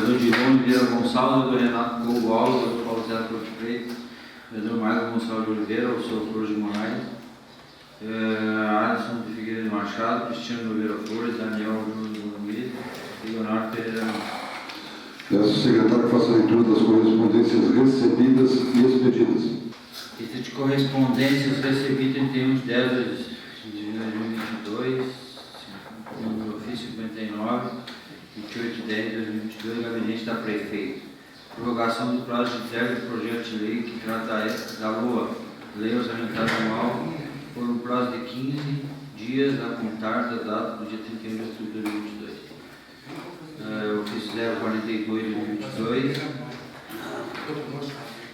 vereador Diron Oliveira Gonçalves, vereador Renato Couto Alves, vereador Paulo César Porto Freire, vereador Marcos Gonçalves de Oliveira, o senhor Cruz de Moraes, Alisson de Figueiredo Machado, Cristiano Oliveira Flores, Daniel Júnior de Bonambi e Leonardo Pereira. Peço ao secretário que faça a leitura das correspondências recebidas e expedidas. Lista de correspondências recebidas em termos de 10 de 2022, no ofício 59, 28 de 10 de 2022, gabinete da prefeita. Prorrogação do prazo de entrega do projeto de lei que trata da LOA, Lei Orçamentária Anual, por um prazo de 15 dias a contar da data do dia 31 de outubro de 2022. Ofício 042 de 2022.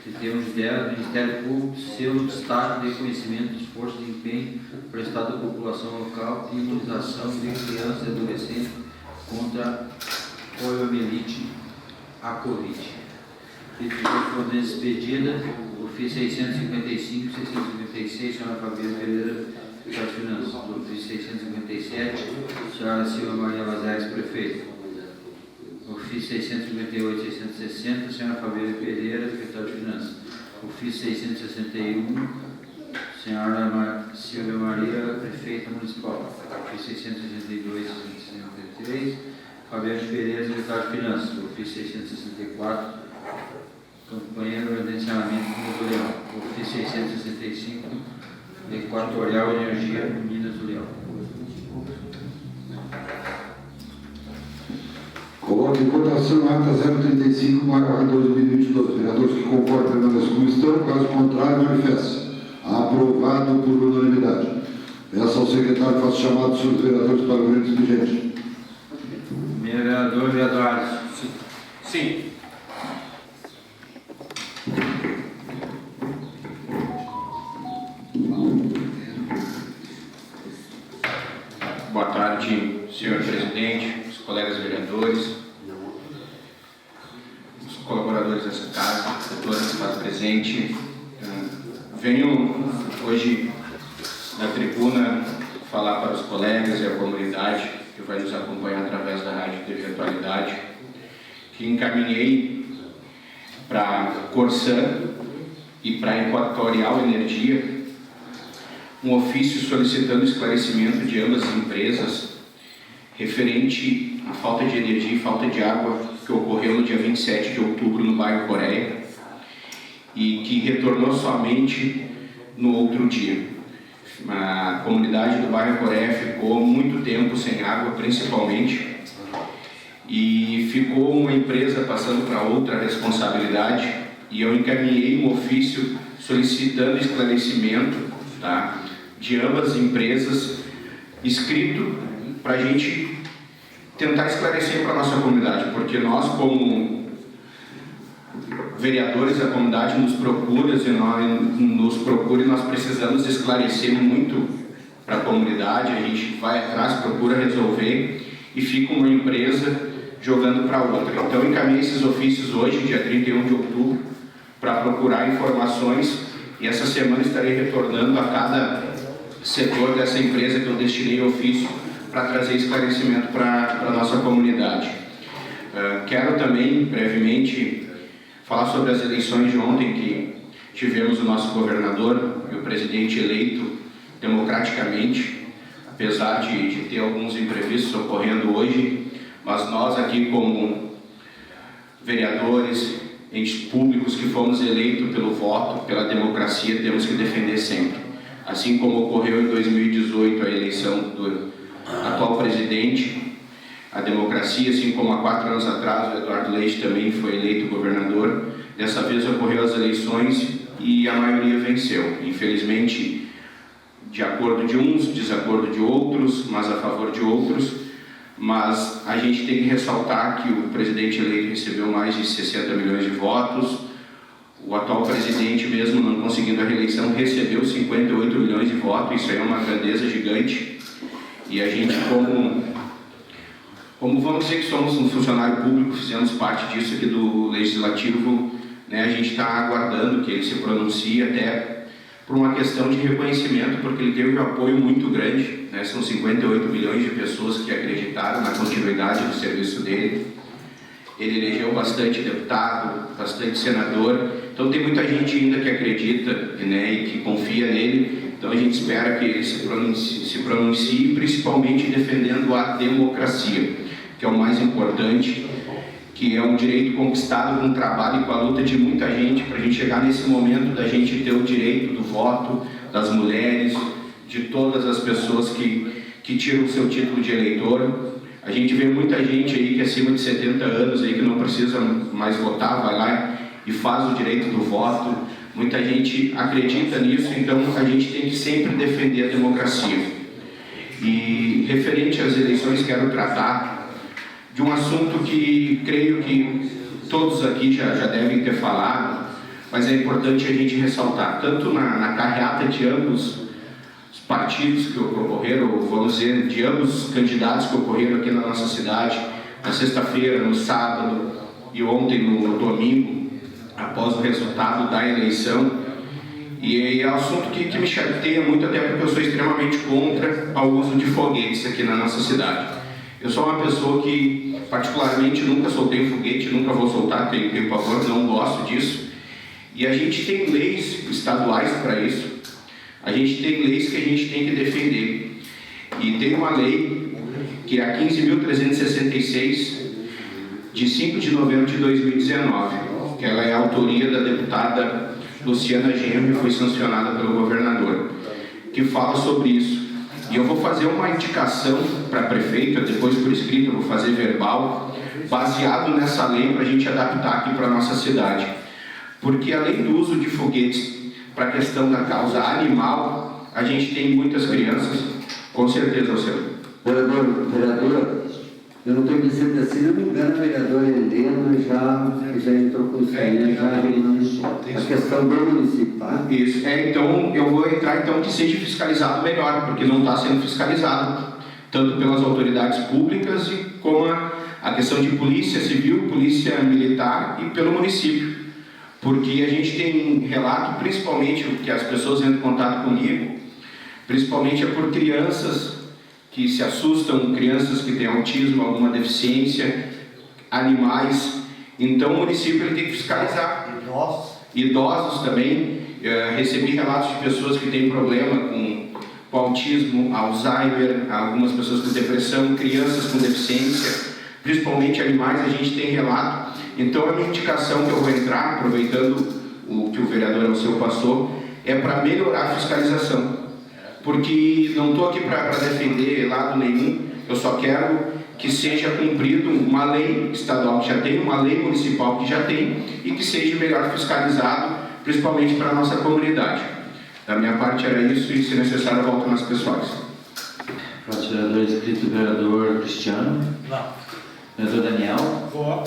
Em termos de 10, Ministério Público, selo destaque de reconhecimento do esforço de empenho prestado à população local e imunização de crianças e adolescentes contra poliomielite, a Covid. Lista de correspondência expedida, ofício 655, 656, senhora Fabiana Pereira, secretária de Finanças. Do ofício 657, senhora Silvia Maria Lazares, prefeita. Ofício 658, 660, senhora Fabiana Pereira, secretária de Finanças. Ofício 661, senhora Silvia Maria, prefeita municipal. Ofício 662, 663, Fabiana Pereira, secretária de Finanças. Ofício 664, campanha de credenciamento do Leão. Ofício 665, Equatorial Energia, Minas do Leão. Coloque em votação a ata 035/2022. Vereadores que concordam permaneçam como estão, caso contrário, manifestem. Aprovado por unanimidade. Peço ao secretário que faça o chamado sobre os vereadores para o momento expediente. Vereador Alisson. Sim. Boa tarde, senhor presidente, os colegas vereadores, os colaboradores dessa casa, toda que está presente. Venho hoje na tribuna falar para os colegas e a comunidade que vai nos acompanhar através da Rádio TV Atualidade, que encaminhei para a Corsan e para a Equatorial Energia um ofício solicitando esclarecimento de ambas as empresas referente à falta de energia e falta de água que ocorreu no dia 27 de outubro no bairro Coreia e que retornou somente no outro dia. A comunidade do bairro Coreia ficou muito tempo sem água, principalmente, e ficou uma empresa passando para outra responsabilidade, e eu encaminhei um ofício solicitando esclarecimento, tá, de ambas as empresas, escrito para a gente tentar esclarecer para a nossa comunidade, porque nós, como vereadores, a comunidade nos procura e nós precisamos esclarecer muito para a comunidade, a gente vai atrás, procura resolver e fica uma empresa jogando para outra. Então, eu encaminhei esses ofícios hoje, dia 31 de outubro, para procurar informações, e essa semana estarei retornando a cada setor dessa empresa que eu destinei ofício para trazer esclarecimento para a nossa comunidade. Quero também, brevemente, falar sobre as eleições de ontem, que tivemos o nosso governador e o presidente eleito democraticamente, apesar de ter alguns imprevistos ocorrendo hoje, mas nós aqui como vereadores, entes públicos que fomos eleitos pelo voto, pela democracia, temos que defender sempre. Assim como ocorreu em 2018 a eleição do atual presidente, a democracia, assim como há 4 anos atrás o Eduardo Leite também foi eleito governador, dessa vez ocorreu as eleições e a maioria venceu. Infelizmente, de acordo de uns, desacordo de outros, mas a favor de outros, mas a gente tem que ressaltar que o presidente eleito recebeu mais de 60 milhões de votos, o atual presidente, mesmo não conseguindo a reeleição, recebeu 58 milhões de votos, isso aí é uma grandeza gigante, e a gente, como vamos dizer que somos um funcionário público, fizemos parte disso aqui do Legislativo, né, a gente está aguardando que ele se pronuncie até por uma questão de reconhecimento, porque ele teve um apoio muito grande, né, são 58 milhões de pessoas que acreditaram na continuidade do serviço dele. ele elegeu bastante deputado, bastante senador, então tem muita gente ainda que acredita, né, e que confia nele, então a gente espera que ele se pronuncie principalmente defendendo a democracia, que é o mais importante, que é um direito conquistado com o trabalho e com a luta de muita gente, para a gente chegar nesse momento da gente ter o direito do voto, das mulheres, de todas as pessoas que tiram o seu título de eleitor. A gente vê muita gente aí que acima de 70 anos aí que não precisa mais votar, vai lá e faz o direito do voto. Muita gente acredita nisso, então a gente tem que sempre defender a democracia. E referente às eleições, quero tratar de um assunto que creio que todos aqui já devem ter falado, mas é importante a gente ressaltar, tanto na carreata de ambos partidos que ocorreram, vamos dizer, de ambos os candidatos que ocorreram aqui na nossa cidade, na sexta-feira, no sábado e ontem no domingo, após o resultado da eleição. E é um assunto que me chateia muito, até porque eu sou extremamente contra o uso de foguetes aqui na nossa cidade. Eu sou uma pessoa que, particularmente, nunca soltei um foguete, nunca vou soltar, tenho pavor, não gosto disso. E a gente tem leis estaduais para isso. A gente tem leis que a gente tem que defender. E tem uma lei, que é a 15.366, de 5 de novembro de 2019, que ela é a autoria da deputada Luciana Genro, que foi sancionada pelo governador, que fala sobre isso. E eu vou fazer uma indicação para a prefeita, depois por escrito, eu vou fazer verbal, baseado nessa lei para a gente adaptar aqui para a nossa cidade. Porque além do uso de foguetes para a questão da causa animal, a gente tem muitas crianças, com certeza, senhor. Vereador, eu não estou dizendo assim, não me engano, o vereador Helena já entrou com isso aí, a questão do município, tá? Isso, então eu vou entrar então que seja fiscalizado melhor, porque não está sendo fiscalizado, tanto pelas autoridades públicas e como a questão de polícia civil, polícia militar e pelo município. Porque a gente tem relato, principalmente, que as pessoas entram em contato comigo, principalmente é por crianças que se assustam, crianças que têm autismo, alguma deficiência, animais. Então o município ele tem que fiscalizar. Idosos também. Recebi relatos de pessoas que têm problema com autismo, Alzheimer, algumas pessoas com depressão, crianças com deficiência, principalmente animais, a gente tem relato. Então a minha indicação que eu vou entrar, aproveitando o que o vereador Alceu passou, é para melhorar a fiscalização. Porque não estou aqui para defender lado nenhum, eu só quero que seja cumprido uma lei estadual que já tem, uma lei municipal que já tem, e que seja melhor fiscalizado, principalmente para a nossa comunidade. Da minha parte era isso, e se necessário eu volto nas pessoais. Próximo vereador inscrito, vereador Cristiano. Não. Vereador Daniel. Vou.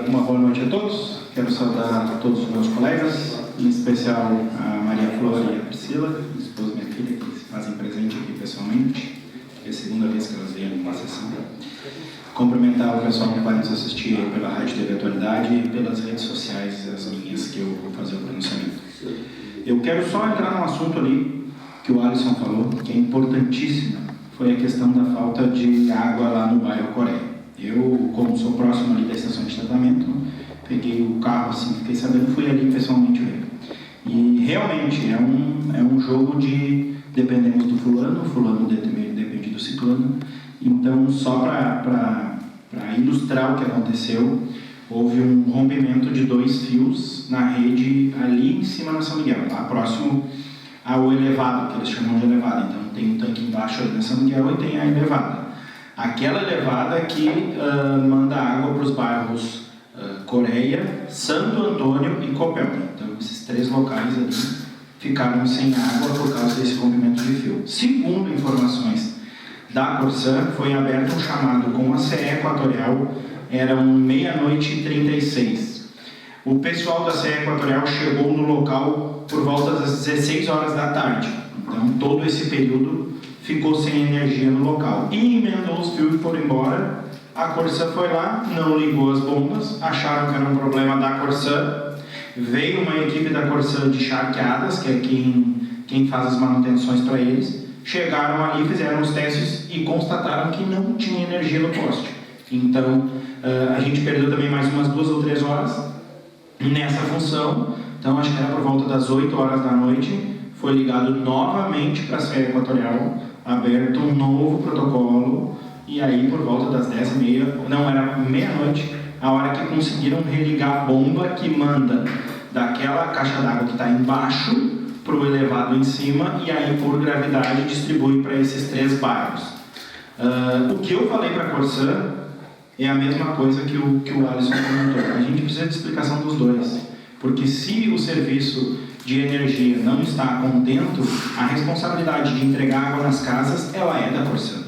Uma boa noite a todos. Quero saudar todos os meus colegas, em especial a Maria Flor e a Priscila, esposa e minha filha, que se fazem presente aqui pessoalmente. É a segunda vez que elas vêm numa sessão. Cumprimentar o pessoal que vai nos assistir pela Rádio TV Atualidade e pelas redes sociais, as minhas, que eu vou fazer o pronunciamento. Eu quero só entrar num assunto ali que o Alisson falou, que é importantíssimo, foi a questão da falta de água lá no bairro Coreia. Eu, como sou próximo ali da estação de tratamento, peguei o carro assim, fiquei sabendo, fui ali pessoalmente ver. E realmente é um jogo de dependemos do fulano, o fulano depende do ciclano. Então, só para ilustrar o que aconteceu, houve um rompimento de 2 fios na rede ali em cima na São Miguel, lá próximo ao elevado, que eles chamam de elevado. Então, tem um tanque embaixo ali na São Miguel e tem a elevada. Aquela elevada que manda água para os bairros Coreia, Santo Antônio e Copel. Então, esses 3 locais ali ficaram sem água por causa desse rompimento de fio. Segundo informações da Corsã, foi aberto um chamado com a CE Equatorial, eram 00:36. O pessoal da CE Equatorial chegou no local por volta das 16 horas da tarde. Então, todo esse período ficou sem energia no local. E emendou os fios e foram embora. A Corsã foi lá, não ligou as bombas, acharam que era um problema da Corsã. Veio uma equipe da Corsã de charqueadas, que é quem faz as manutenções para eles. Chegaram ali, fizeram os testes e constataram que não tinha energia no poste. Então, a gente perdeu também mais umas 2 ou 3 horas nessa função. Então, acho que era por volta das 8 horas da noite, foi ligado novamente para a CE Equatorial, aberto um novo protocolo, e aí por volta das 10h30, não era meia-noite, a hora que conseguiram religar a bomba que manda daquela caixa d'água que está embaixo para o elevado em cima, e aí por gravidade distribui para esses 3 bairros. O que eu falei para a Corsã é a mesma coisa que o Alisson comentou. A gente precisa de explicação dos dois, porque se o serviço de energia não está contento, a responsabilidade de entregar água nas casas, ela é da Corsã.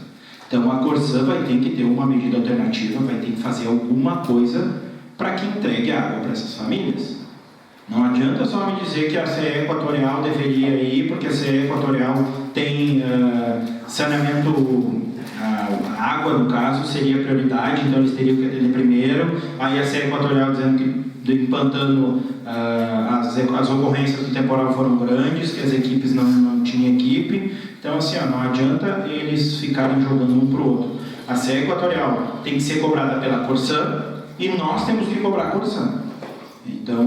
Então a Corsã vai ter que ter uma medida alternativa, vai ter que fazer alguma coisa para que entregue água para essas famílias. Não adianta só me dizer que a CE Equatorial deveria ir, porque a CE Equatorial tem saneamento, a água no caso seria prioridade, então eles teriam que atender primeiro, aí a CE Equatorial dizendo que em Pantano as ocorrências do temporal foram grandes, que as equipes não tinham equipe. Então, assim, não adianta eles ficarem jogando um para o outro. A CE Equatorial tem que ser cobrada pela Corsã e nós temos que cobrar a Corsã. Então,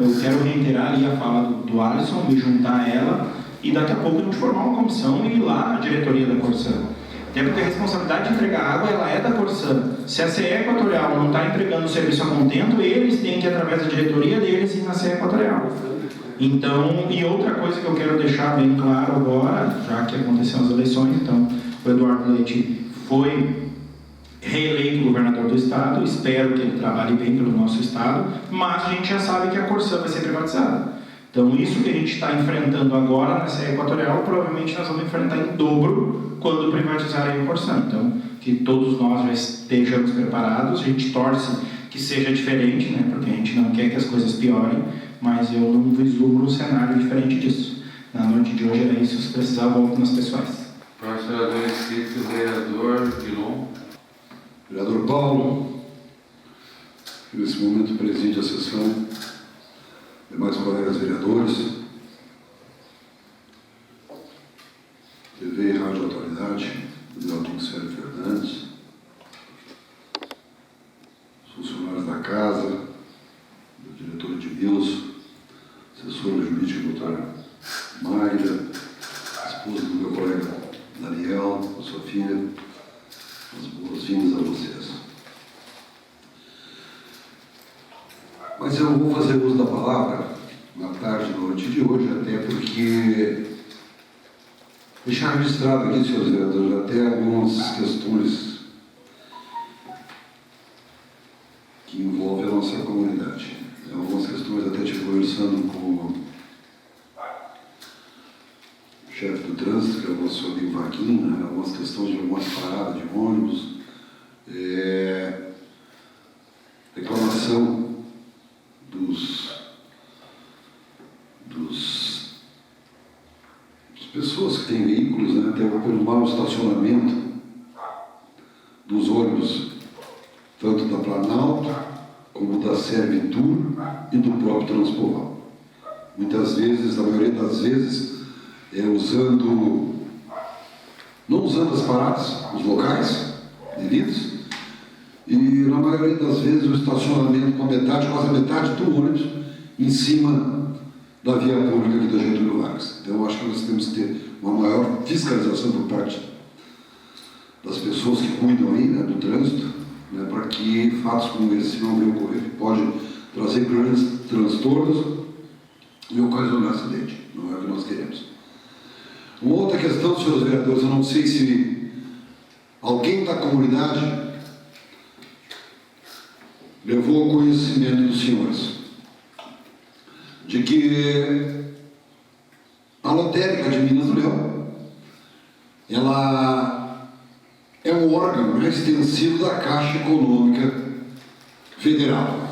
eu quero reiterar ali a fala do Alisson, me juntar a ela e daqui a pouco a gente formar uma comissão e ir lá na diretoria da Corsã. Até porque a responsabilidade de entregar água, ela é da Corsã. Se a CE Equatorial não está entregando o serviço a contento, eles têm que, através da diretoria deles, ir na CE Equatorial. Então, e outra coisa que eu quero deixar bem claro agora, já que aconteceram as eleições, então, o Eduardo Leite foi reeleito governador do estado, espero que ele trabalhe bem pelo nosso estado, mas a gente já sabe que a Corsã vai ser privatizada. Então, isso que a gente está enfrentando agora na CE Equatorial, provavelmente nós vamos enfrentar em dobro quando privatizarem a Corsã. Então, que todos nós já estejamos preparados, a gente torce que seja diferente, né, porque a gente não quer que as coisas piorem, mas eu não vislumbro um cenário diferente disso. Na noite de hoje era isso, se precisar, volto nas pessoais. Próximo vereador inscrito, vereador Dilon. Vereador Paulo, que nesse momento preside a sessão, demais colegas vereadores, TV e Rádio Atualidade, Delton Sérgio Fernandes, funcionários da casa, o diretor Edmilson, assessora jurídica doutora Magda, esposa do meu colega Daniel, a sua filha, as boas-vindas a vocês. Mas eu vou fazer uso da palavra na tarde e noite de hoje, até porque deixar registrado aqui, senhores vereadores, até algumas questões que envolvem a nossa comunidade. Algumas questões, até estive conversando com o chefe do trânsito, que é o nosso amigo Vaquinha, algumas questões de algumas paradas de ônibus, reclamação das pessoas que têm veículos, né, até pelo mau estacionamento dos ônibus, tanto da Planalto, como da Servitur e do próprio Transpoval. Muitas vezes, a maioria das vezes, não usando as paradas, os locais devidos, e na maioria das vezes o estacionamento com quase a metade do ônibus em cima da via pública aqui da Getúlio Vargas. Então eu acho que nós temos que ter uma maior fiscalização por parte das pessoas que cuidam aí, né, do trânsito, né, para que fatos como esse não venham ocorrer, que pode trazer grandes transtornos e ocasionar acidente. Não é o que nós queremos. Uma outra questão, senhores vereadores, eu não sei se alguém da comunidade levou ao conhecimento dos senhores de que a lotérica de Minas do Leão, ela é um órgão extensivo da Caixa Econômica Federal.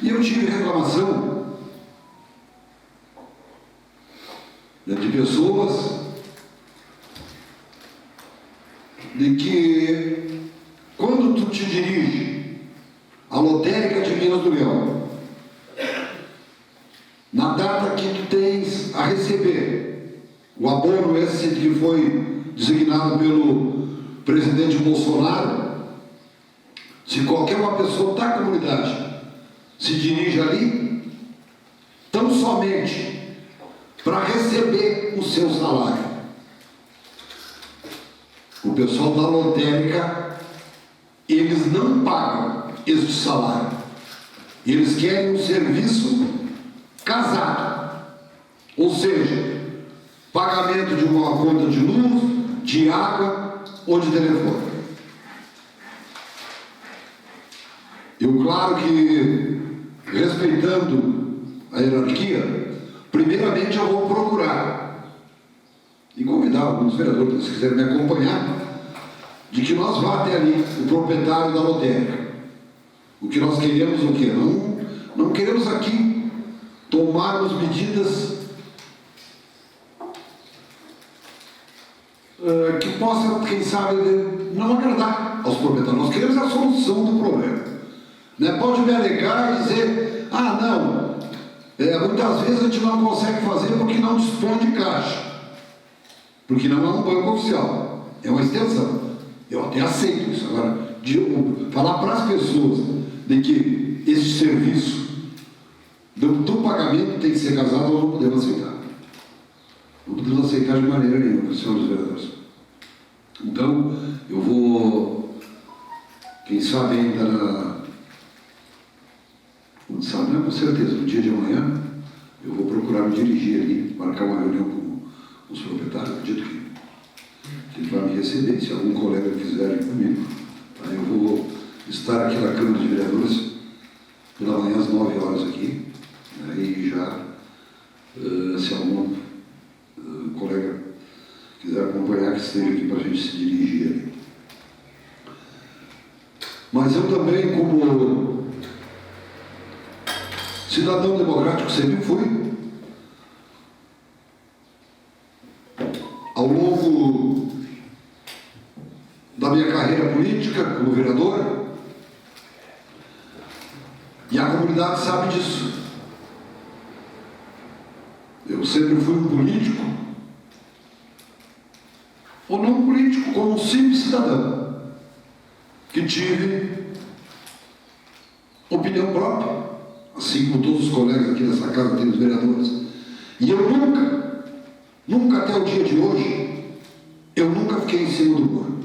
E eu tive reclamação de pessoas de que quando tu te dirige à lotérica de Minas do Leão, na data que tu tens a receber o abono esse que foi designado presidente Bolsonaro, se qualquer uma pessoa da comunidade se dirige ali, tão somente para receber o seu salário. O pessoal da lotérica, eles não pagam este salário. Eles querem um serviço casado, ou seja, pagamento de uma conta de luz, de água ou de telefone. Eu, claro que, respeitando a hierarquia, primeiramente eu vou procurar e convidar alguns vereadores, se quiserem me acompanhar, de que nós vá até ali, o proprietário da lotérica. O que nós queremos, o quê? Não queremos aqui tomarmos medidas que possam, quem sabe, não agradar aos proprietários. Nós queremos a solução do problema. Né? Pode me alegar e dizer, muitas vezes a gente não consegue fazer porque não dispõe de caixa, porque não é um banco oficial, é uma extensão. Eu até aceito isso. Agora, falar para as pessoas de que esse serviço do pagamento tem que ser casado, nós não podemos aceitar. Não podemos aceitar de maneira nenhuma, senhores vereadores. Então, eu vou, quem sabe ainda não sabe, com certeza, no dia de amanhã, eu vou procurar me dirigir ali, marcar uma reunião com os proprietários, acredito que ele vai me receber, se algum colega quiser ir comigo, aí eu vou estar aqui na Câmara de Vereadores pela manhã às 9 horas aqui, e já, se algum colega quiser acompanhar, que esteja aqui para a gente se dirigir ali. Mas eu também, como cidadão democrático, sempre fui, ao longo da minha carreira política como vereador, e a comunidade sabe disso. Eu sempre fui um político, ou não um político, como um simples cidadão, que tive opinião própria, assim como todos os colegas aqui dessa casa têm, os vereadores. E eu nunca até o dia de hoje, eu nunca fiquei em cima do muro.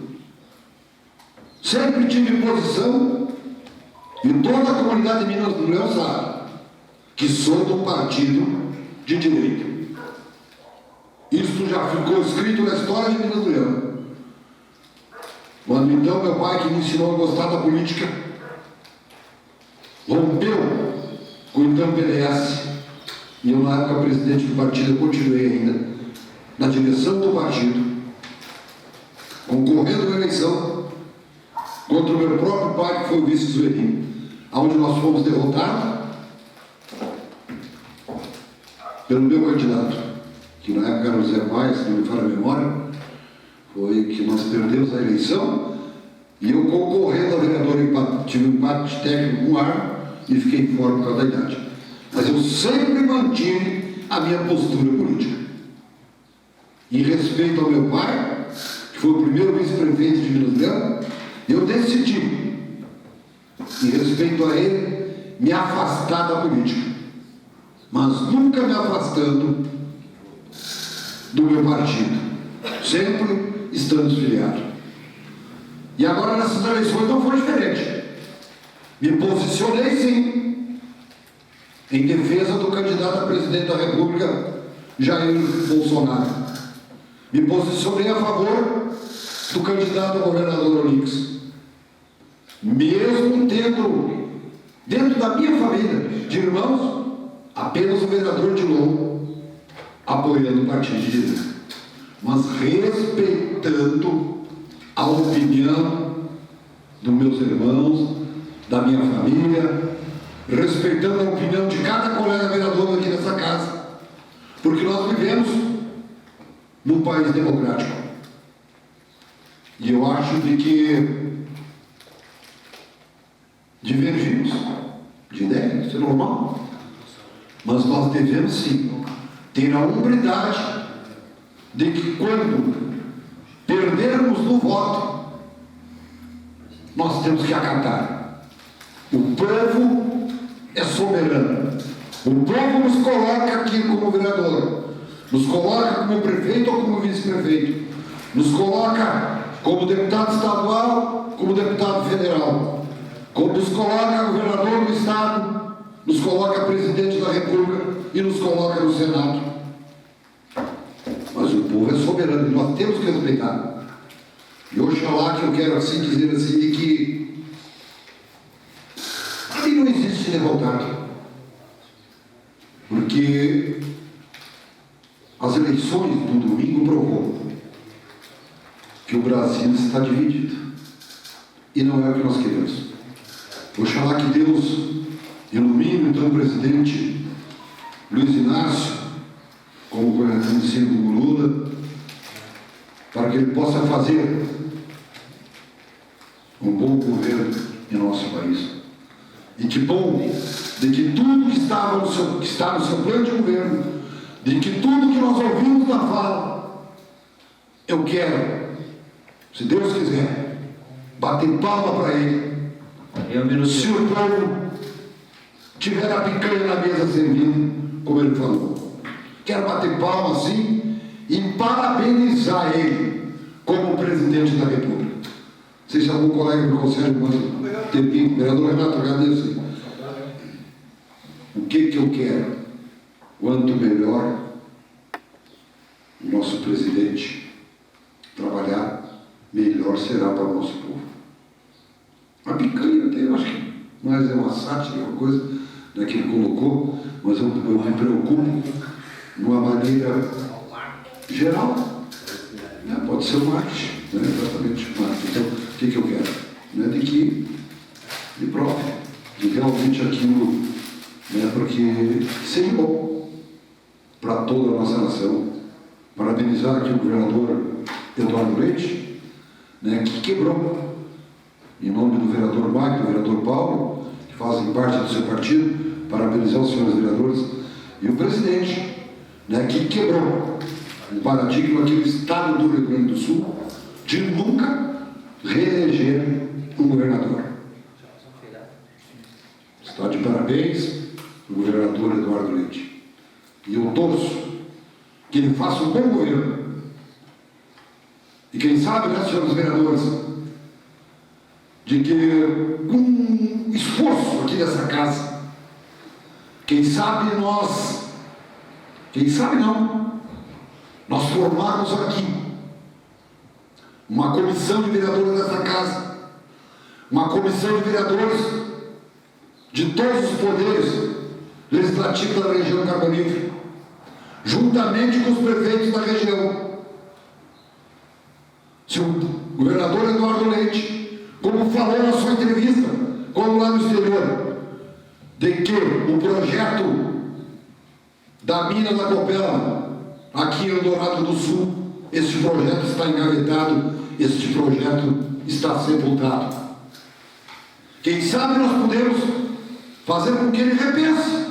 Sempre tive posição, e toda a comunidade de Minas do Leão sabe que sou de um partido de direita. Isso já ficou escrito na história de Minas do Leão. Quando então meu pai, que me ensinou a gostar da política, rompeu com o então PDS, e eu, na época, presidente do partido, eu continuei ainda na direção do partido, concorrendo na eleição contra o meu próprio pai, que foi o vice-Zuelinho, onde nós fomos derrotados pelo meu candidato, que na época era o Zé Maia, se não me falha a memória. Foi que nós perdemos a eleição e eu, concorrendo a vereador, tive um empate técnico com o ar e fiquei fora por causa da idade. Mas eu sempre mantive a minha postura política. Em respeito ao meu pai, que foi o primeiro vice-prefeito de Minas do Leão, eu decidi, em respeito a ele, me afastar da política, mas nunca me afastando do meu partido, sempre estando filiado. E agora nessas eleições não foi diferente. Me posicionei sim em defesa do candidato a presidente da República, Jair Bolsonaro. Me posicionei a favor do candidato a governador Onix, mesmo tendo dentro da minha família de irmãos apenas o vereador de Lombo apoiando o partido de direita, mas respeitando a opinião dos meus irmãos, da minha família, respeitando a opinião de cada colega vereador aqui nessa casa, porque nós vivemos num país democrático. E eu acho de que divergimos de ideia, isso é normal, mas nós devemos sim ter a hombridade de que, quando perdermos no voto, nós temos que acatar. O povo é soberano. O povo nos coloca aqui como vereador, nos coloca como prefeito ou como vice-prefeito, nos coloca como deputado estadual, como deputado federal, nos coloca governador do estado, nos coloca presidente da república e nos coloca no Senado. Mas o povo é soberano e nós temos que respeitar. E oxalá que eu quero assim dizer assim, de que ali não existe derrotado. Porque as eleições do domingo provou que o Brasil está dividido. E não é o que nós queremos. Oxalá que Deus ilumine então o presidente Luiz Inácio, como conhecido como Lula, para que ele possa fazer um bom governo em nosso país. E que bom de que tudo que está no seu plano de governo, de que tudo que nós ouvimos na fala, eu quero, se Deus quiser, bater palma para ele. Se o povo tiver a picanha na mesa servindo, como ele falou, quero bater palma assim e parabenizar ele como presidente da República. Não sei se algum colega me consegue mais tempinho, vereador Renato, agradeço. O que eu quero? Quanto melhor o nosso presidente trabalhar, melhor será para o nosso povo. A picanha até eu acho que mais é uma sátira, uma coisa, né, que ele colocou, mas eu me preocupo de uma maneira geral. Né? Pode ser o marketing, né? Exatamente o marketing. Então, o que eu quero? Né? De que me prove, de realmente aquilo, né, porque seja bom para toda a nossa nação. Parabenizar aqui o governador Eduardo Leite, né, que quebrou, em nome do vereador Mike, do vereador Paulo, que fazem parte do seu partido, parabenizar os senhores vereadores, e o presidente, né, que quebrou o paradigma aqui no estado do Rio Grande do Sul de nunca reeleger um governador. Está de parabéns o governador Eduardo Leite. E eu torço que ele faça um bom governo. E quem sabe, né, senhores vereadores, de que com esforço aqui dessa casa, quem sabe nós formarmos aqui uma comissão de vereadores dessa casa, uma comissão de vereadores de todos os poderes legislativos da região carbonífera, juntamente com os prefeitos da região. Se o governador Eduardo Leite, como falou na sua entrevista, como lá no exterior, de que o projeto da mina da Copela, aqui em Eldorado do Sul, este projeto está engavetado, este projeto está sepultado. Quem sabe nós podemos fazer com que ele repense.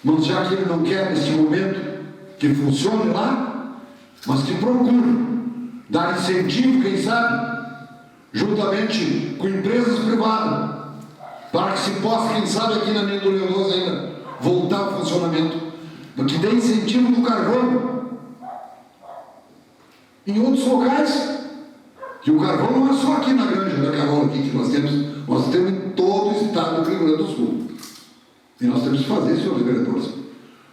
Mas já que ele não quer neste momento que funcione lá, mas que procure dar incentivo, quem sabe, juntamente com empresas privadas, para que se possa, quem sabe, aqui na Mina do Leonoso ainda voltar ao funcionamento, que dê incentivo do carvão em outros locais. E o carvão não é só aqui na Granja da Carola aqui que nós temos em todo o estado do Rio Grande do Sul. E nós temos que fazer, senhores vereadores,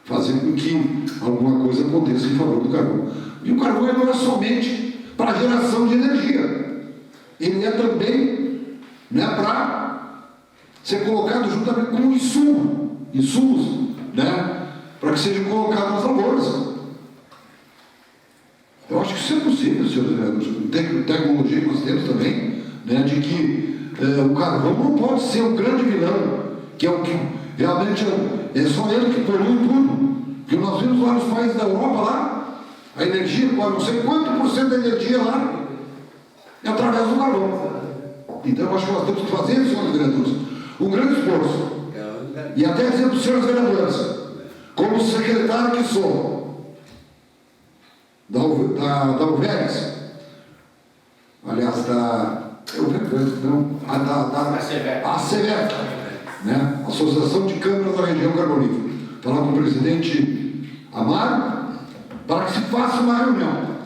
fazer com que alguma coisa aconteça em favor do carvão. E o carvão não é somente para geração de energia, ele é também, né, para ser colocado juntamente com insumos, né, para que sejam colocados nas lavouras. Eu acho que isso é possível, senhores vereadores, com tecnologia que nós temos também, né, de que o carvão não pode ser um grande vilão, que é o que realmente é só ele que polui tudo. Porque nós vimos lá nos países da Europa, lá, a energia, não sei quanto por cento da energia lá, é através do carvão. Então eu acho que nós temos que fazer, senhores vereadores, um grande esforço. E até dizer para os senhores vereadores, como secretário que sou, da UVERES, aliás, eu ACVEF, né? Associação de Câmaras da Região Carbonífera. Falar com o presidente Amaro para que se faça uma reunião.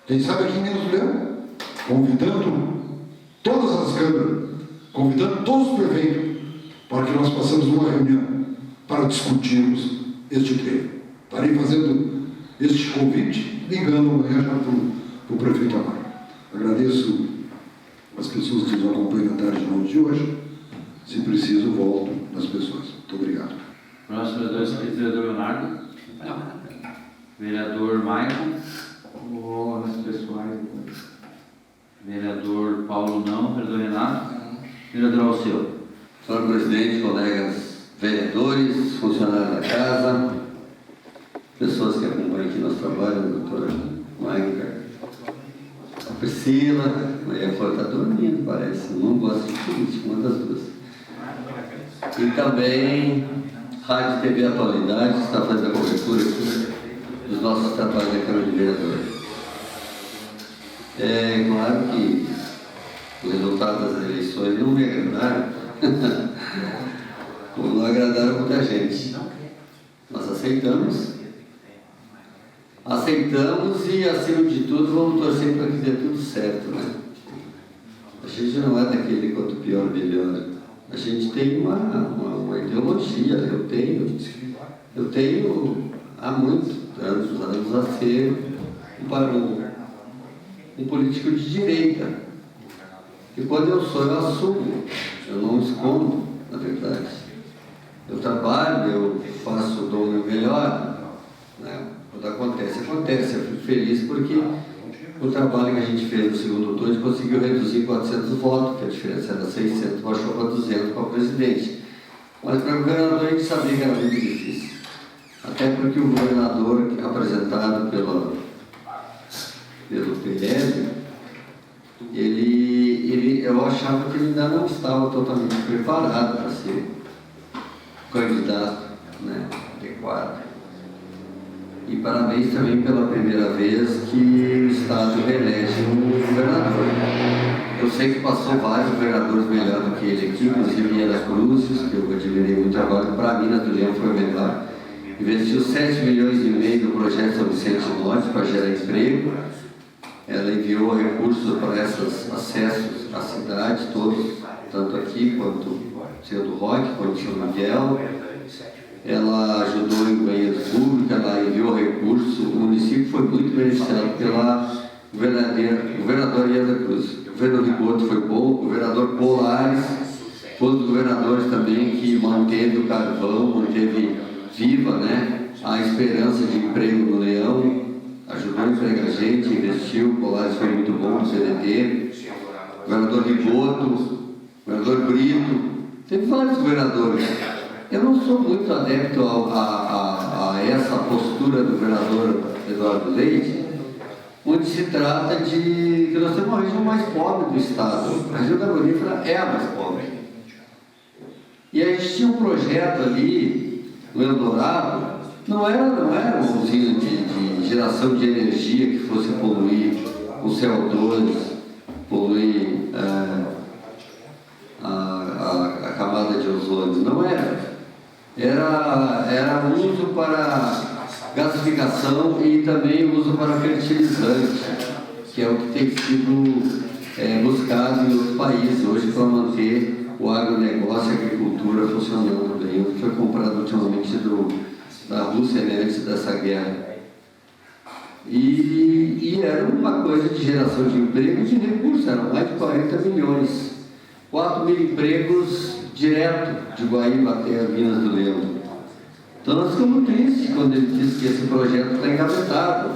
Quem sabe aqui em Minas do Leão, convidando todas as câmaras, convidando todos os prefeitos, para que nós façamos uma reunião para discutirmos este tema. Estarei fazendo este convite, ligando amanhã já para o prefeito Amaro. Agradeço as pessoas que nos acompanham na tarde de noite de hoje. Se preciso, volto nas pessoas. Muito obrigado. Próximo vereador Leonardo. Vereador Maicon. As pessoais. Vereador Paulo não. Vereador Renato. Vereador Alceu. Senhor presidente, colegas vereadores, funcionários da casa, pessoas que acompanham aqui nosso trabalho, a doutora Maica, a Priscila, Maria Flor está dormindo, parece, não gosta de política, uma das duas. E também Rádio TV Atualidade, que está fazendo a cobertura aqui dos nossos trabalhos da Câmara de Vereadores. É claro que o resultado das eleições não me agradaram, como não agradaram muita gente. Nós aceitamos e, acima de tudo, vamos torcer para que dê tudo certo, né? A gente não é daquele quanto pior, melhor. A gente tem uma ideologia, eu tenho há muitos anos a ser um político de direita. E quando eu sou, eu assumo, eu não escondo, na verdade. Eu trabalho, eu dou o meu melhor, né? Quando acontece. Eu fico feliz porque o trabalho que a gente fez no segundo turno conseguiu reduzir 400 votos, que a diferença era 600, baixou para 200 para o presidente. Mas para o governador a gente sabia que era muito difícil. Até porque o governador apresentado pelo PL, eu achava que ele ainda não estava totalmente preparado para ser candidato, né, adequado. E parabéns também pela primeira vez que o Estado reelege um governador. Eu sei que passou vários governadores melhores do que ele aqui, inclusive Era Cruzes, que eu admirei muito trabalho, para Minas do Leão foi o melhor. Investiu 7,5 milhões no projeto São Vicente do Norte para gerar emprego. Ela enviou recursos para esses acessos à cidade, todos, tanto aqui quanto Senhor do Roque, quanto São Miguel. Ela ajudou em banheiros públicos, ela enviou recursos. O município foi muito beneficiado pela governadora Ieda Cruz. O governador Rigoto foi bom, o governador Polares foi um dos governadores também que manteve o carvão, manteve viva, né, a esperança de emprego no Leão, ajudou a empregar gente, investiu. O Polares foi muito bom no CDT. O governador Rigoto, o governador Brito, teve vários governadores. Eu não sou muito adepto a essa postura do governador Eduardo Leite, onde se trata de que nós temos uma região mais pobre do estado. A região carbonífera é a mais pobre. E a gente tinha um projeto ali no Eldorado, não era uma usina de geração de energia que fosse poluir com CO2, poluir a camada de ozônio, não era. Era uso para gasificação e também uso para fertilizante, que é o que tem sido buscado em outros países hoje para manter o agronegócio e a agricultura funcionando bem. O que foi comprado ultimamente da Rússia, né, antes dessa guerra. E era uma coisa de geração de emprego e de recursos, eram mais de 40 milhões. 4 mil empregos direto de Guaíba até Minas do Leão. Então nós ficamos tristes quando ele disse que esse projeto está engavetado.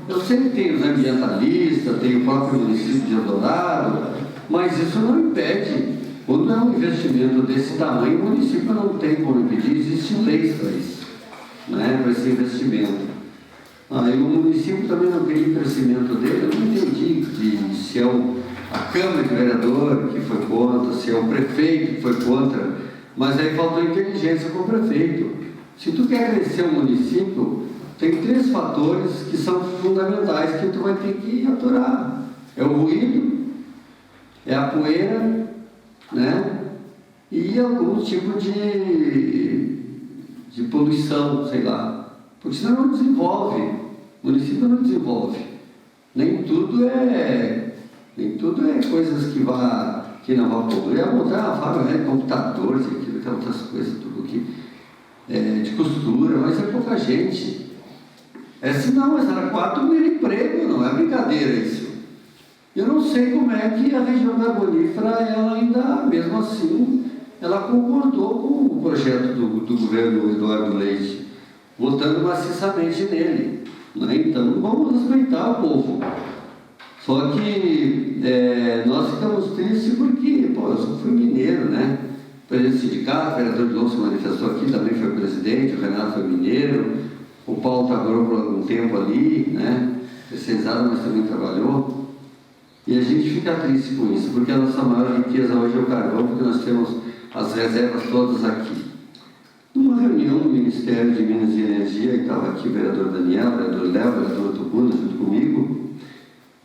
Eu sei que tem os ambientalistas, tem o próprio município de Eldorado, mas isso não impede. Quando é um investimento desse tamanho, o município não tem como impedir, existem leis para isso, né, para esse investimento. E o município também não queria o crescimento dele. Eu não entendi se é a Câmara de Vereador que foi contra, se é o prefeito que foi contra, mas aí faltou inteligência com o prefeito. Se tu quer crescer o município, tem 3 fatores que são fundamentais que tu vai ter que aturar. É o ruído, é a poeira, né? E algum tipo de poluição, sei lá. Porque senão não desenvolve. O município não desenvolve. Nem tudo é coisas que não vão poluir. É montar uma fábrica de computadores, aquelas outras coisas, tudo que de costura, mas é pouca gente. Senão, mas era 4 mil empregos, não é brincadeira isso. Eu não sei como é que a região carbonífera, ela ainda, mesmo assim, ela concordou com o projeto do governo Eduardo Leite, votando maciçamente nele. Né? Então, vamos respeitar o povo. Só que nós ficamos tristes porque, eu só fui mineiro, né? O presidente do sindicato, o vereador de João se manifestou aqui, também foi presidente, o Renato foi mineiro, o Paulo trabalhou por algum tempo ali, né? Terceirizado, mas também trabalhou. E a gente fica triste com isso, porque a nossa maior riqueza hoje é o carvão, porque nós temos as reservas todas aqui. Numa reunião no Ministério de Minas e Energia, e estava aqui o vereador Daniel, o vereador Léo, o vereador Tubuna, junto comigo,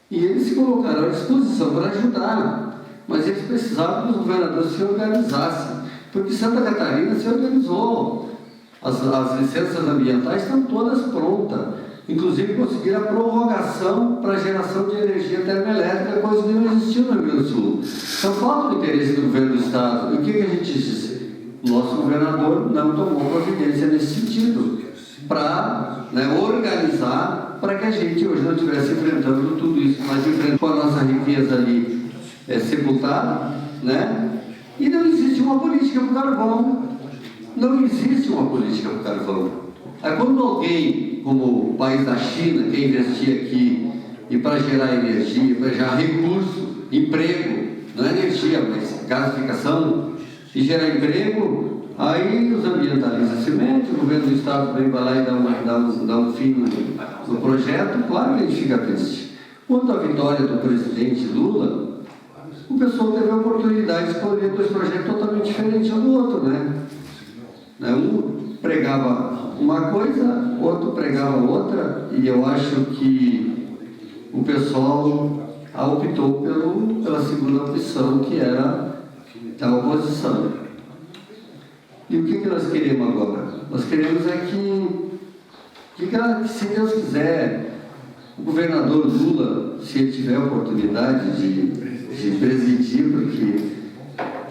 e eles se colocaram à disposição para ajudar, mas eles precisavam que os governadores se organizassem, porque Santa Catarina se organizou. As licenças ambientais estão todas prontas. Inclusive conseguiram a prorrogação para a geração de energia termoelétrica, coisa que não existiu no Rio Grande do Sul. Então falta o interesse do governo do Estado. E o que a gente disse? O nosso governador não tomou providência nesse sentido, para organizar, para que a gente hoje não estivesse enfrentando tudo isso, mas enfrentando com a nossa riqueza ali sepultada, né? E não existe uma política para o carvão. Não existe uma política para o carvão. Aí quando alguém, como o país da China, quer investir aqui e para gerar energia, para gerar recurso, emprego, não é energia, mas gasificação, e gerar emprego, aí os ambientalistas se metem, o governo do Estado também vai lá e dá um fim no projeto, claro que a gente fica triste. Quanto à vitória do presidente Lula, o pessoal teve a oportunidade de escolher 2 projetos totalmente diferentes um do outro, né? Um pregava uma coisa, outro pregava outra, e eu acho que o pessoal optou pela segunda opção, que era a oposição. E o que nós queremos agora? Nós queremos que se Deus quiser, o governador Lula, se ele tiver a oportunidade de presidir, porque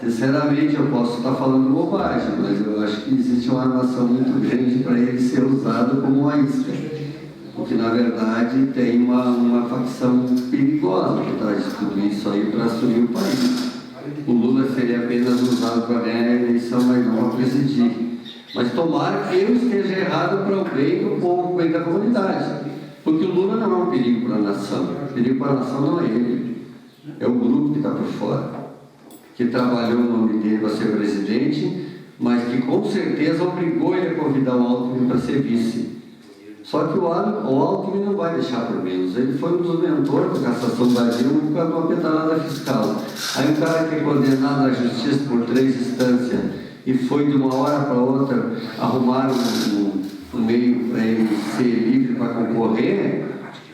sinceramente eu posso estar falando bobagem, mas eu acho que existe uma armação muito grande para ele ser usado como uma isca, porque na verdade tem uma facção perigosa por trás de tudo isso aí para assumir o país. O Lula seria apenas usado para ganhar a eleição, mas não para presidir. Mas tomara que eu esteja errado para o bem do povo, para o bem da comunidade, porque o Lula não é um perigo para a nação. O perigo para a nação não é ele, é o grupo que está por fora, que trabalhou o nome dele para ser presidente, mas que com certeza obrigou ele a convidar o Alckmin para ser vice. Só que o Alckmin não vai deixar por menos. Ele foi um dos mentores da cassação da Dilma por causa de uma petalada fiscal. Aí um cara que é condenado na justiça por 3 instâncias e foi de uma hora para outra arrumar um meio para ele ser livre para concorrer,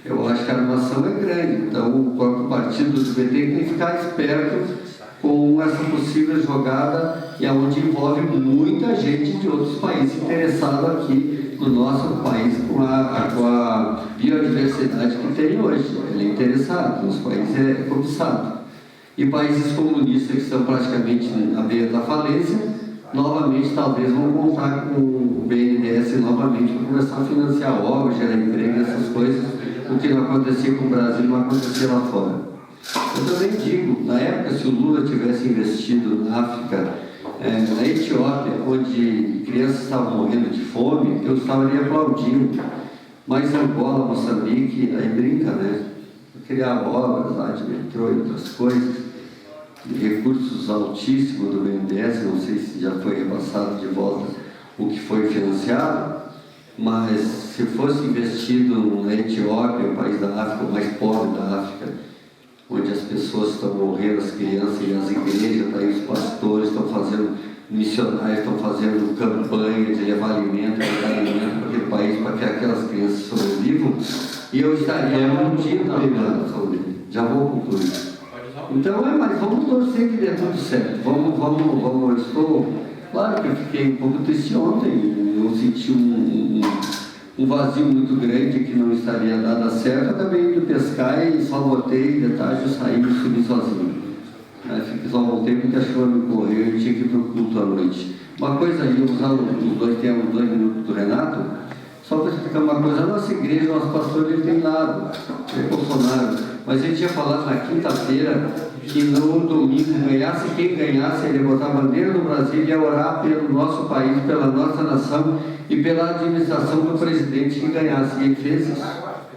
eu acho que a armação é grande. Então o próprio partido do PT tem que ficar esperto com essa possível jogada, e onde envolve muita gente de outros países interessados aqui no nosso país com a biodiversidade que tem hoje. Ele é interessado, nosso país é cobiçado. E países comunistas que estão praticamente à beira da falência, novamente talvez vão contar com o BNDES novamente para começar a financiar obras, gerar emprego, essas coisas, o que não acontecia com o Brasil não acontecia lá fora. Eu também digo, na época, se o Lula tivesse investido na África, na Etiópia, onde crianças estavam morrendo de fome, eu estaria aplaudindo. Mas Angola, Moçambique, aí brinca, né? Criar obras lá de metrô e outras coisas, recursos altíssimos do BNDES, não sei se já foi repassado de volta o que foi financiado, mas se fosse investido na Etiópia, o país da África, o mais pobre da África, onde as pessoas estão morrendo, as crianças e as igrejas, daí os pastores estão fazendo, missionários estão fazendo campanha de levar alimento, de dar alimento para aquele país, para que aquelas crianças sobrevivam, e eu estaria aplaudindo a saúde. Já vou concluir. Então, mas vamos torcer que dê tudo certo. Vamos, claro que eu fiquei um pouco triste ontem, eu senti um vazio muito grande que não estaria dado certo. Eu acabei indo pescar e só voltei, de tarde eu saí e subi sozinho. Só voltei porque a chuva me correu e tinha que ir para o culto à noite. Uma coisa aí, usando os 2 minutos do Renato, só para explicar uma coisa, a nossa igreja, nosso pastor, ele tem lado, é Bolsonaro, mas ele tinha falado na quinta-feira que no domingo quem ganhasse, ele ia botar a bandeira do Brasil e ia orar pelo nosso país, pela nossa nação e pela administração do presidente que ganhasse. E ele fez isso,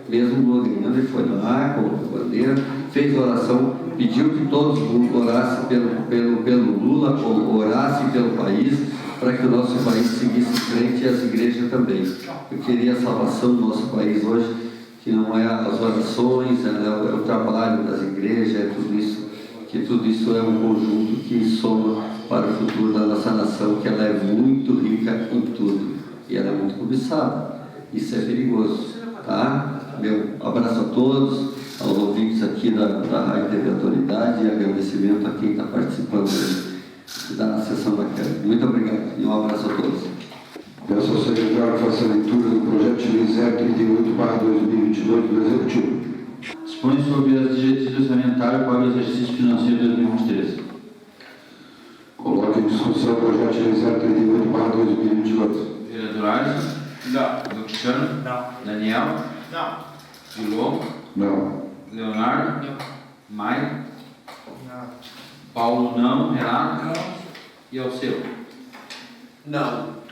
mesmo no ganhando, ele foi lá, colocou a bandeira, fez oração, pediu que todos orassem pelo Lula, orassem pelo país, para que o nosso país seguisse em frente e as igrejas também. Eu queria a salvação do nosso país hoje, que não é as orações, é o trabalho das igrejas, é tudo isso, que tudo isso é um conjunto que soma para o futuro da nossa nação, que ela é muito rica em tudo e ela é muito cobiçada. Isso é perigoso, tá? Meu abraço a todos, aos ouvintes aqui da Rádio TV Autoridade, e agradecimento a quem está participando da sessão da Câmara. Muito obrigado e um abraço a todos. Peço ao secretário que faça a leitura do projeto de lei 038/2022 do Executivo. Dispõe sobre as diretrizes orçamentárias para o exercício financeiro de 2023. Coloque em discussão o projeto de lei 038/2022. Vereador Alisson? Não. Luciano? Não. Daniel? Não. Dilon? Não. Leonardo? Não. Maio? Não. Paulo não. Renato? Não. E Alceu? Não.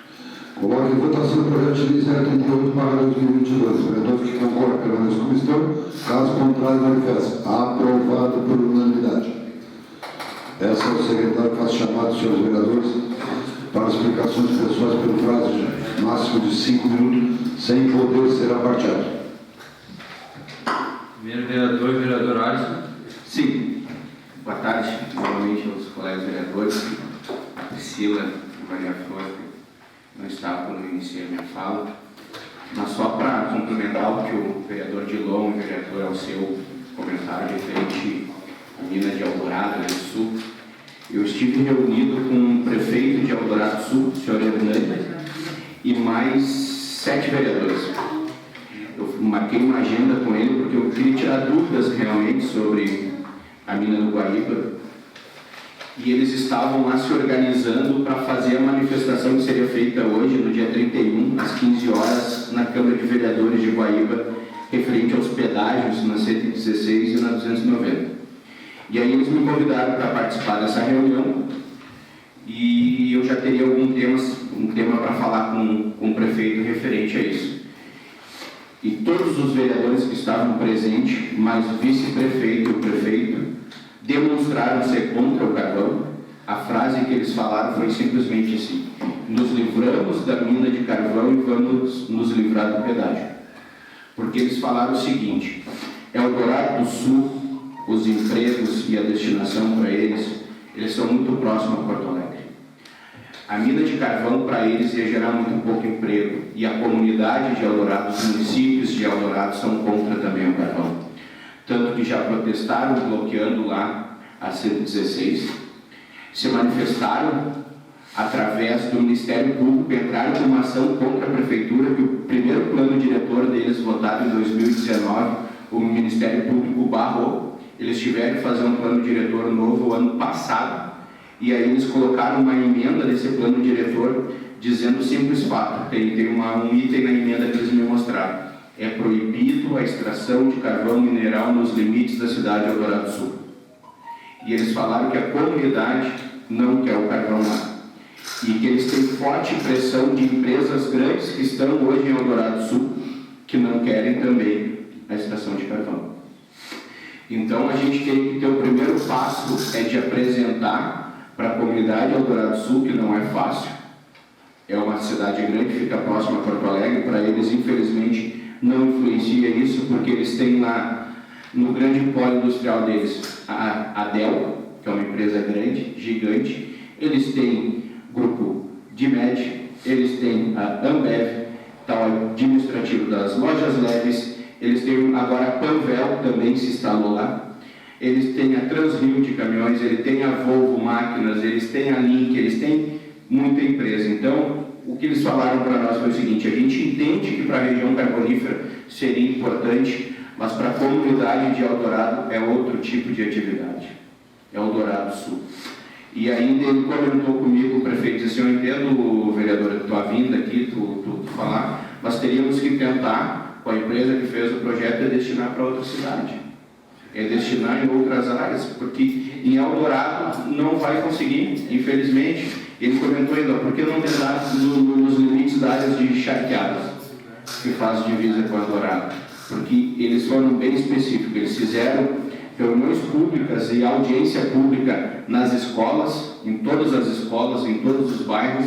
Coloque em votação o projeto de lei 038/2022. Os vereadores que concordam permaneçam como estão. Caso contrário, manifestem. Aprovado por unanimidade. Essa é o secretário que faz chamado dos senhores vereadores para explicações pessoais pelo prazo máximo de 5 minutos, sem poder ser aparteado. Primeiro vereador Alisson. Sim. Boa tarde, novamente aos colegas vereadores, a Priscila e Maria Flor, não estava quando eu iniciei a minha fala, mas só para complementar o que o vereador Dilon e o vereador Alceu comentaram referente à mina de Eldorado do Sul. Eu estive reunido com o prefeito de Eldorado do Sul, o senhor Hernani, e mais 7 vereadores. Eu marquei uma agenda com ele porque eu queria tirar dúvidas realmente sobre a mina do Guaíba, e eles estavam lá se organizando para fazer a manifestação que seria feita hoje, no dia 31, às 15 horas, na Câmara de Vereadores de Guaíba, referente aos pedágios na 116 e na 290. E aí eles me convidaram para participar dessa reunião, e eu já teria um tema para falar com o prefeito referente a isso. E todos os vereadores que estavam presentes, mais o vice-prefeito e o prefeito, demonstraram ser contra o carvão. A frase que eles falaram foi simplesmente assim: nos livramos da mina de carvão e vamos nos livrar do pedágio. Porque eles falaram o seguinte: Eldorado do Sul, os empregos e a destinação para eles são muito próximos a Porto Alegre. A mina de carvão para eles ia gerar muito pouco emprego, e a comunidade de Eldorado, os municípios de Eldorado são contra também o carvão. Tanto que já protestaram bloqueando lá a 116, se manifestaram através do Ministério Público, entraram com uma ação contra a Prefeitura, que o primeiro plano diretor deles, votado em 2019, o Ministério Público barrou. Eles tiveram que fazer um plano diretor novo ano passado, e aí eles colocaram uma emenda nesse plano diretor, dizendo o simples fato, tem um item na emenda que eles me mostraram: é proibido a extração de carvão mineral nos limites da cidade de Eldorado do Sul. E eles falaram que a comunidade não quer o carvão lá, e que eles têm forte pressão de empresas grandes que estão hoje em Eldorado do Sul, que não querem também a extração de carvão. Então a gente tem que ter o primeiro passo, é de apresentar para a comunidade de Eldorado do Sul, que não é fácil, é uma cidade grande, fica próxima a Porto Alegre, para eles infelizmente não influencia isso, porque eles têm lá no grande polo industrial deles a Dell, que é uma empresa grande, gigante, eles têm grupo Dimed, eles têm a Ambev, tal administrativo das lojas leves, eles têm agora a Panvel, também se instalou lá, eles têm a Transrio de caminhões, ele tem a Volvo Máquinas, eles têm a Link, eles têm muita empresa. Então, o que eles falaram para nós foi o seguinte: a gente entende que para a região carbonífera seria importante, mas para a comunidade de Eldorado é outro tipo de atividade, é Eldorado Sul. E ainda ele comentou comigo, o prefeito disse: eu entendo, vereador, a tua vinda aqui, tu falar, mas teríamos que tentar, com a empresa que fez o projeto, é destinar para outra cidade, é destinar em outras áreas, porque em Eldorado não vai conseguir, infelizmente. Ele comentou ainda: por que não tentar nos limites das áreas de charqueadas, que faz divisa com Eldorado? Porque eles foram bem específicos, eles fizeram reuniões públicas e audiência pública nas escolas, em todas as escolas, em todos os bairros,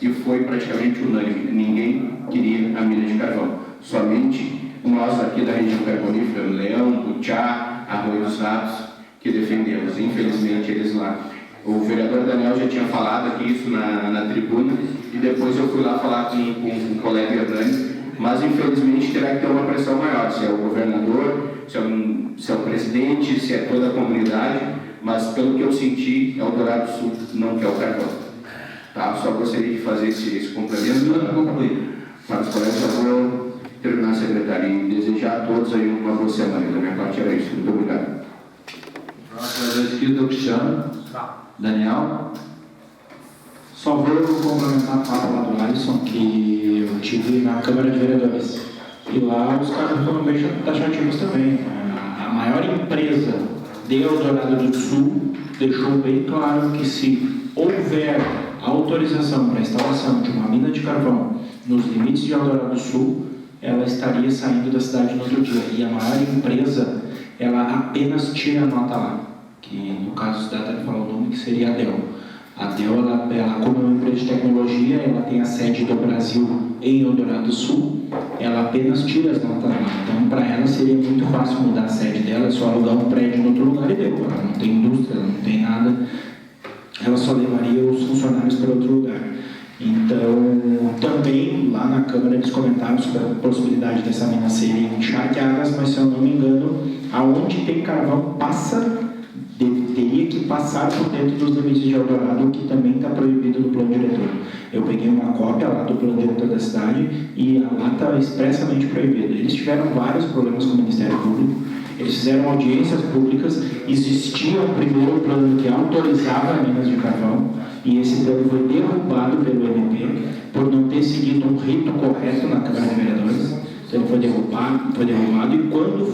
e foi praticamente unânime. Ninguém queria a mina de carvão. Somente nós aqui da região carbonífera, Leão, Butiá, Arroio dos Ratos, que defendemos. Infelizmente eles lá. O vereador Daniel já tinha falado aqui isso na tribuna, e depois eu fui lá falar com o colega Hernani, mas infelizmente terá que ter uma pressão maior, se é o governador, se é o presidente, se é toda a comunidade, mas pelo que eu senti, Eldorado Sul não quer o carvão. Tá? Só gostaria de fazer esse complemento para concluir. Para os colegas, eu vou terminar, secretário, e desejar a todos aí uma boa semana. Da minha parte era isso. Muito obrigado. Próximo escrito é Cristiano. Daniel. Só vou complementar a fala lá do Alisson, que eu tive na Câmara de Vereadores. E lá os caras foram bem taxativos também. A maior empresa de Eldorado do Sul deixou bem claro que se houver autorização para a instalação de uma mina de carvão nos limites de Eldorado do Sul, ela estaria saindo da cidade no outro dia. E a maior empresa, ela apenas tira a nota lá, que no caso da Data falou o nome, que seria a Dell. A Dell, ela, como é uma empresa de tecnologia, ela tem a sede do Brasil em Eldorado do Sul, ela apenas tira as notas lá. Então, para ela seria muito fácil mudar a sede dela, é só alugar um prédio em outro lugar e deu. Ela não tem indústria, ela não tem nada, ela só levaria os funcionários para outro lugar. Então, também lá na Câmara eles comentaram sobre a possibilidade dessa mina serem encharqueadas, mas se eu não me engano, aonde tem carvão teria que passar por dentro dos limites de Eldorado, que também está proibido no plano diretor. Eu peguei uma cópia lá do plano diretor da cidade e lá está expressamente proibido. Eles tiveram vários problemas com o Ministério Público, eles fizeram audiências públicas, existia o primeiro plano que autorizava minas de carvão, e esse plano foi derrubado pelo MP por não ter seguido um rito correto na Câmara de Vereadores. Então ele foi derrubado, e quando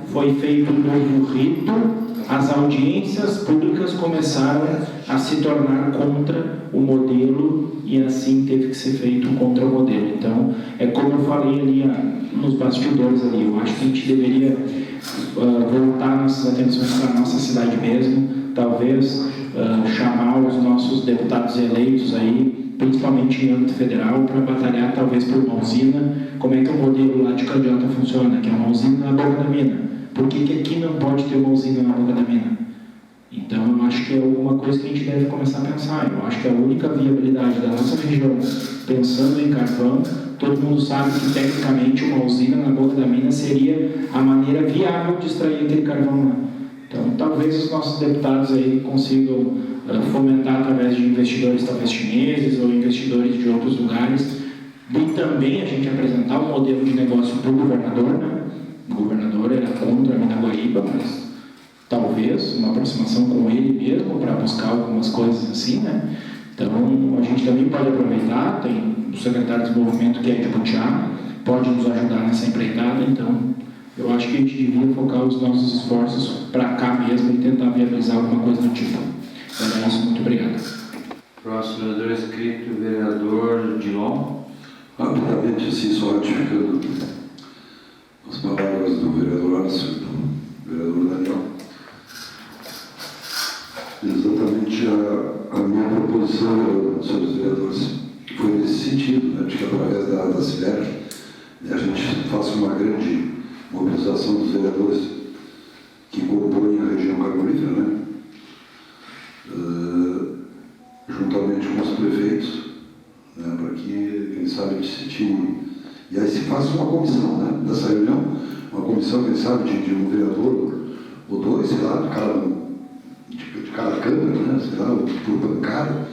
foi feito um novo rito, as audiências públicas começaram a se tornar contra o modelo, e assim teve que ser feito contra o modelo. Então, é como eu falei ali nos bastidores ali, eu acho que a gente deveria voltar nossas atenções para a nossa cidade mesmo, talvez chamar os nossos deputados eleitos aí, principalmente em âmbito federal, para batalhar talvez por uma usina. Como é que o modelo lá de Candiota funciona, que é uma usina na boca da mina? Por que aqui não pode ter uma usina na boca da mina? Então, eu acho que é alguma coisa que a gente deve começar a pensar. Eu acho que a única viabilidade da nossa região, pensando em carvão, todo mundo sabe que, tecnicamente, uma usina na boca da mina seria a maneira viável de extrair aquele carvão lá. Então, talvez os nossos deputados aí consigam fomentar através de investidores, talvez chineses, ou investidores de outros lugares, e também a gente apresentar um modelo de negócio para o governador, né? O governador era contra a mina Guaíba, mas talvez uma aproximação com ele mesmo para buscar algumas coisas assim, né? Então, a gente também pode aproveitar, tem o secretário de desenvolvimento que é de Butiá, pode nos ajudar nessa empreitada. Então, eu acho que a gente devia focar os nossos esforços para cá mesmo e tentar viabilizar alguma coisa do tipo. Era isso, muito obrigado. Próximo vereador escrito, vereador Dilon. Rapidamente, assim, só ratificando as palavras do vereador Alisson e do vereador Daniel. Exatamente a minha proposição, senhores vereadores, foi nesse sentido, né, de que através da CIVER a gente faça uma grande mobilização dos vereadores que compõem a região carbonífera, né, juntamente com os prefeitos, né, para que, quem sabe, e aí se faça uma comissão, né, dessa reunião, uma comissão, quem sabe, de um vereador ou 2, sei lá, de cada câmara, né, sei lá, por bancada,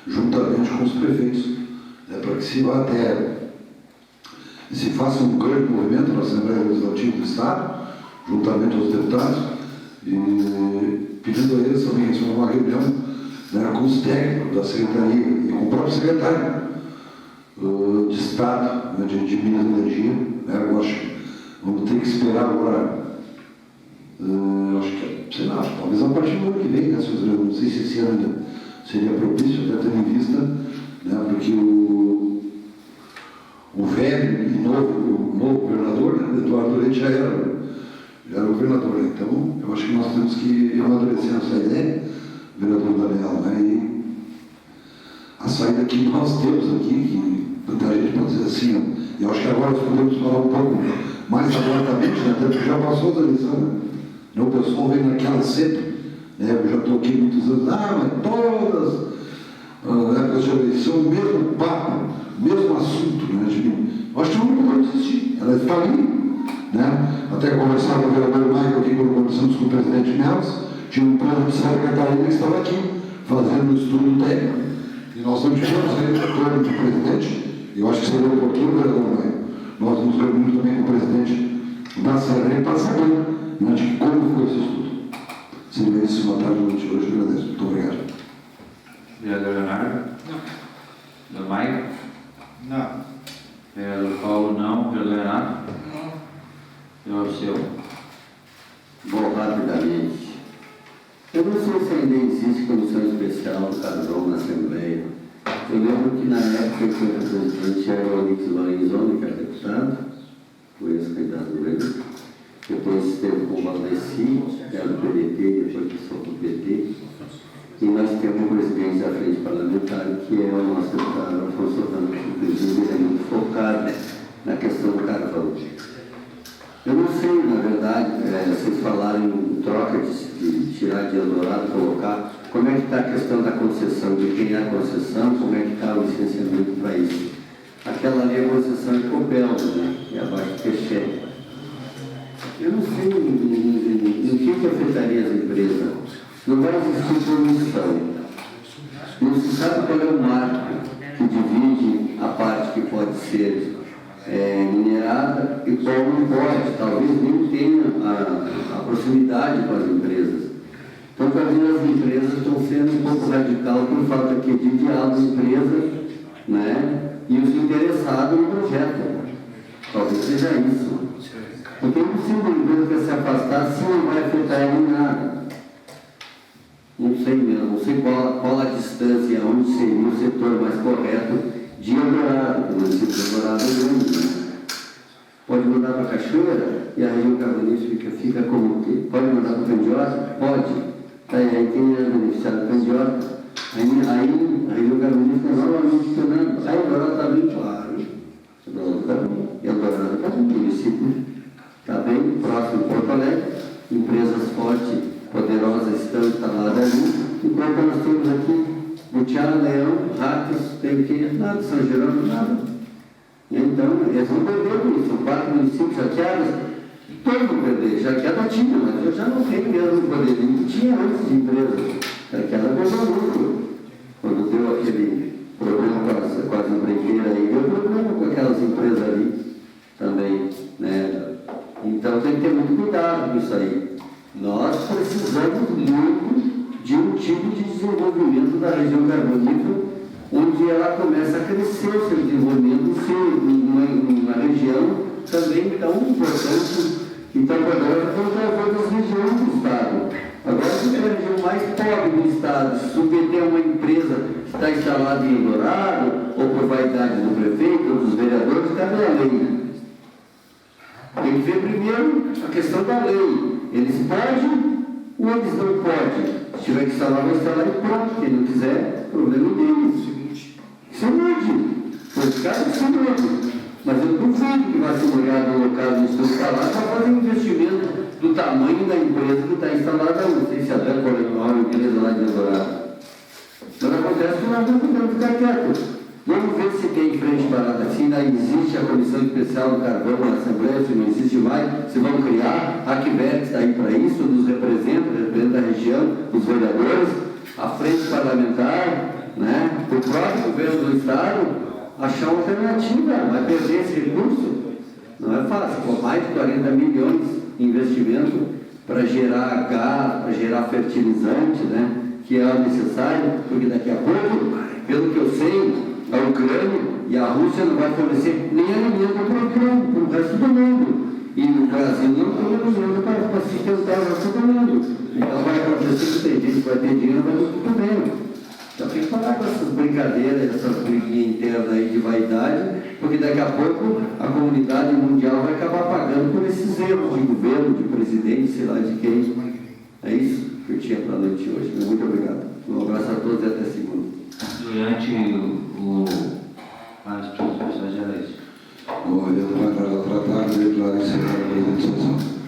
juntamente com os prefeitos, né, para que se vá até, se faça um grande movimento na Assembleia Legislativa do Estado, juntamente aos deputados, e pedindo a eles também que uma reunião, né, com os técnicos da Secretaria e com o próprio secretário de Estado, né, de Minas e Energia, né, eu acho que vamos ter que esperar agora, acho que, sei lá, talvez a partir do ano que vem, né, não sei se esse ano ainda seria propício, até tendo em vista, né, porque o velho e novo governador, né, Eduardo Leite, já era o governador, né? Então eu acho que nós temos que ir amadurecendo essa ideia, vereador Daniel, né? E a saída que nós temos aqui, que a gente pode dizer assim, eu acho que agora nós podemos falar um pouco mais abertamente, né? Até porque já passou as eleições, né? O pessoal vem naquela sempre, né? Eu já estou aqui muitos anos, mas todas épocas de eleição, o mesmo papo, mesmo assunto, né? Eu acho que não pode existir, ela está ali, né? Até conversava com o vereador Michael aqui, quando conversamos com o presidente Neves, tinha um plano de Santa Catarina que estava aqui, fazendo um estudo técnico, e nós não tivemos retorno do presidente. Eu acho que seria oportuno, vereador Michael, nós nos reunimos também com o presidente da Assembleia para saber, né, de como foi esse estudo. Seria isso, uma tarde de hoje, eu agradeço. Muito obrigado. Vereador Leonardo? Não. Vereador Michael? Não. Vereador Paulo, não. Vereador Renato? Não. Vereador Seu? Bom, rapidamente. Eu não sei se ainda existe comissão especial do Carvão na Assembleia. Eu lembro que na época que o representante era o Onix Lorenzoni, que era deputado, foi ex-candidato do governo. Depois esteve com o Valdeci, que era do PDT, depois passou para o PT. E nós temos o presidente da Frente Parlamentar, que é o nosso deputado Afonso Solano, que inclusive é muito focado na questão do carvão. Eu não sei, na verdade, vocês falaram em troca de tirar de Eldorado, colocar, como é que está a questão da concessão, de quem é a concessão, como é que está o licenciamento para isso. Aquela ali é a concessão de Copel, né? E abaixo do Peixé. Eu não sei em que afetaria as empresas. Não vai existir poluição. Não se sabe qual é o marco que divide a parte que pode ser minerada e qual não pode. Talvez nem tenha a proximidade com as empresas. Então, talvez as empresas estão sendo um pouco radical por falta aqui de diálogo de empresa, né, e os interessados no projeto. Talvez seja isso. Porque é impossível a empresa quer se afastar se não vai afetar ela em nada. Não sei mesmo, não sei qual a distância, onde seria o setor mais correto de Eldorado, porque o município de Eldorado é grande, né? Pode mandar para a Cachoeira e a região carbonífera fica como o quê? Pode mandar para o Candiota? Pode. Aí quem é beneficiado do Candiota? Aí a região carbonífera novamente funcionando. Aí Eldorado está bem claro. Eldorado está bem, o município está bem próximo de Porto Alegre, empresas fortes, poderosas estão instaladas ali, enquanto nós temos aqui Butiá, Leão, Ratos, tem que nada, São Jerônimo, nada. Então, eles vão perder isso, são 4 municípios chateados, todos vão perder, chateada tinha, mas eu já não tenho mesmo poderio que tinha antes de empresa, chateada perdeu lucro. Quando deu aquele problema com as empreiteiras aí, deu problema com aquelas empresas ali também, né? Então tem que ter muito cuidado com isso aí. Nós precisamos muito de um tipo de desenvolvimento da região carbonífera, onde ela começa a crescer o seu desenvolvimento, uma região também tão importante e tão poderosa quanto as outras regiões do Estado. Agora, se é a região mais pobre do Estado, submeter uma empresa que está instalada em Eldorado, ou por vaidade do prefeito, ou dos vereadores, cadê a lei? Tem que ver primeiro a questão da lei. Eles podem ou eles não podem? Se tiver que instalar, vai instalar e pronto. Quem não quiser, problema deles. Isso mude. Foi esse caso, isso mude. Mas eu duvido que vai ser ligado no local onde estou instalado para fazer um investimento do tamanho da empresa que está instalada. Não sei se até uma empresa lá de Eldorado. Mas acontece que nós não podemos ficar quietos. Vamos ver se tem frente parada, se ainda existe a Comissão Especial do Carvão na Assembleia, se não existe mais, se vão criar, a Quivex está aí para isso, nos representa a região, os vereadores, a frente parlamentar, né? O próprio governo do Estado, achar uma alternativa, vai perder esse recurso. Não é fácil, com mais de 40 milhões de investimento para gerar gás, para gerar fertilizante, né? Que é necessário, porque daqui a pouco, pelo que eu sei, a Ucrânia e a Rússia não vai fornecer nem alimento para o resto do mundo. E o Brasil não tem alimento para sustentar o resto do mundo. Então vai acontecer que tem gente que vai ter dinheiro, vai ter tudo bem. Então tem que parar com essas brincadeiras, essas briguinhas internas aí de vaidade, porque daqui a pouco a comunidade mundial vai acabar pagando por esses erros de governo, de presidente, sei lá de quem. É isso que eu tinha para a noite hoje. Muito obrigado. Um abraço a todos e até segunda. Durante as discussões gerais. O evento vai tratar de declarar encerrada a presente sessão.